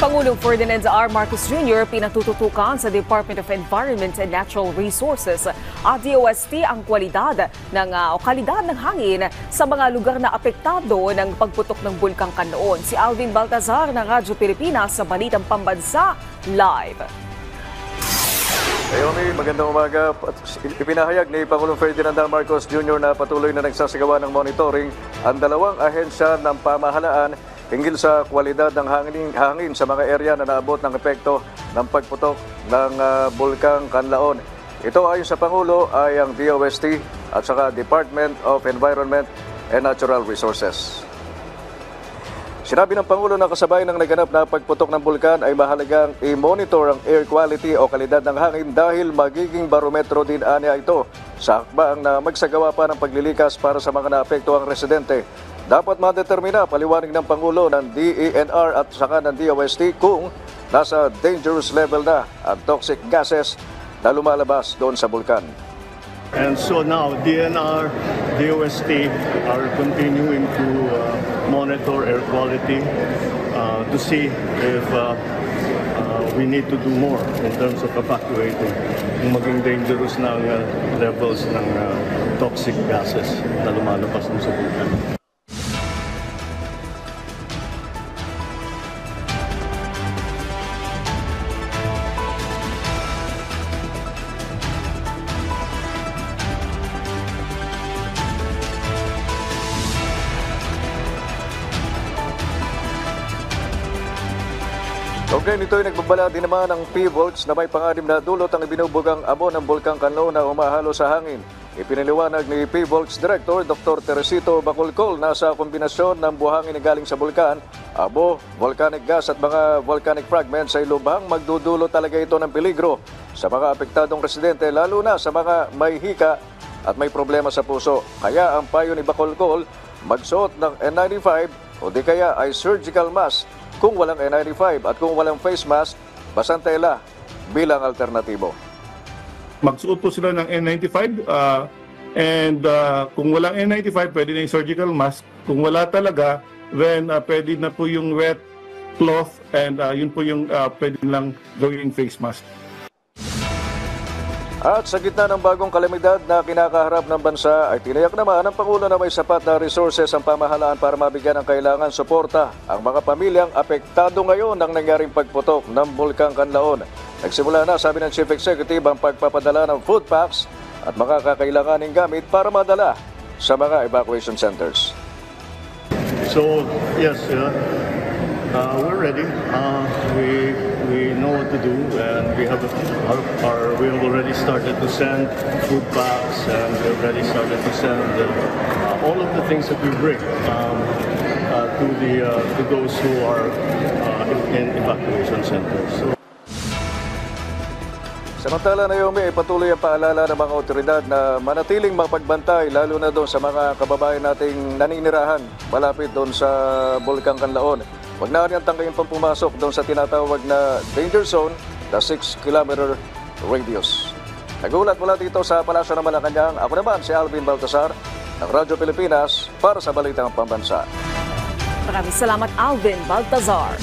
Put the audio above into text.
Pangulong Ferdinand R. Marcos Jr. pinatututukan sa Department of Environment and Natural Resources at DOST ang kalidad ng hangin sa mga lugar na apektado ng pagputok ng Bulkang Kanlaon. Si Alvin Baltazar ng Radyo Pilipinas sa Balitang Pambansa Live. Naomi, magandang umaga. Ipinahayag ni Pangulong Ferdinand R. Marcos Jr. na patuloy na nagsasagawa ng monitoring ang dalawang ahensya ng pamahalaan hinggil sa kwalidad ng hangin sa mga area na naabot ng epekto ng pagputok ng Bulkang Kanlaon. Ito ayon sa Pangulo ay ang DOST at saka Department of Environment and Natural Resources. Sinabi ng Pangulo na kasabay ng naganap na pagputok ng bulkan ay mahalagang i-monitor ang air quality o kalidad ng hangin dahil magiging barometro din anya ito sa hakbang na magsagawa pa ng paglilikas para sa mga naapektuhang residente. Dapat madetermina paliwanag ng Pangulo ng DENR at saka ng DOST kung nasa dangerous level na ang toxic gases na lumalabas doon sa bulkan. And so now DNR, DOST are continuing to monitor air quality to see if we need to do more in terms of evacuating kung maging dangerous na ang levels ng toxic gases na lumalabas sa bulkan. Kaugnay nito ay nagbabala din naman ng P-Volts na may pang-anim na dulot ang ibinubugang abo ng Bulkang Kanlaon na umahalo sa hangin. Ipiniliwanag ni P-Volts Director Dr. Teresito Bacolcol na sa kombinasyon ng buhangin na galing sa bulkan, abo, volcanic gas at mga volcanic fragments ay lubhang magdudulot talaga ito ng peligro sa mga apektadong residente lalo na sa mga may hika at may problema sa puso. Kaya ang payo ni Bacolcol, magsuot ng N95 o di kaya ay surgical mask kung walang N95 at kung walang face mask, basang tela bilang alternatibo. Magsuot po sila ng N95 and kung walang N95, pwede na yung surgical mask. Kung wala talaga, then pwede na po yung wet cloth and yun po yung pwede lang gawing face mask. At sa gitna ng bagong kalamidad na kinakaharap ng bansa ay tiniyak naman ng Pangulo na may sapat na resources ang pamahalaan para mabigyan ng kailangan suporta ang mga pamilyang apektado ngayon ng nangyaring pagputok ng Bulkang Kanlaon. Nagsimula na, sabi ng Chief Executive, ang pagpapadala ng food packs at mga kakailanganing gamit para madala sa mga evacuation centers. So, yes, we're ready. We know what to do, and we have already started to send food packs, and we already started to send all of the things that we bring to those who are in evacuation centers. So, samantala, Naomi, ay patuloy ang paalala ng mga otoridad na manatiling mapagbantay lalo na doon sa mga kababayan nating naninirahan malapit doon sa Bulkang Kanlaon. Huwag na niyang tanggayin pang pumasok doon sa tinatawag na danger zone, the 6-kilometer radius. Nagulat mula dito sa Palasyo ng Malacanang, ako naman si Alvin Baltazar ng Radyo Pilipinas para sa Balitang Pambansa. Maraming salamat, Alvin Baltazar.